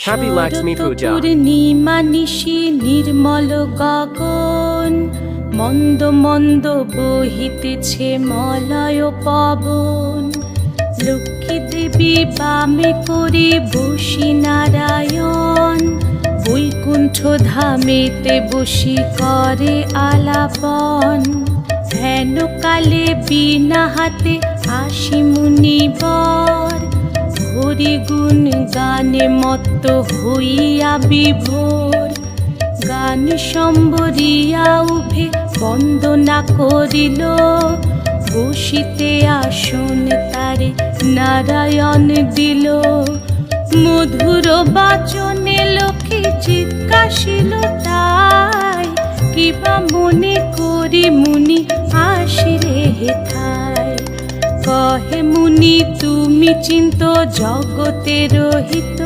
Happy Lakshmi Puja. পূর্ণিমা নিশি নির্মল গগন, মন্দ মন্দ বহিতেছে মলয় পবন। লক্ষ্মী দেবী বামে করে বসি নারায়ণ, বৈকুণ্ঠ ধামেতে বসি করে আলাপন। হেন কালে বিনা হাতে আসি মুনিবর, হরি গুণ গানে মত্ত হইয়া বিভোর। গান সম্বরিয়া উভে বন্দনা করিল, বসিতে আসন তারে নারায়ণ দিল। মধুর বাচনে লোকে জিজ্ঞাসিল তাই, কিবা মনে করি মুনি আসিরে হেথায়। কহে মুনি তুমি চিন্ত জগতের হিত,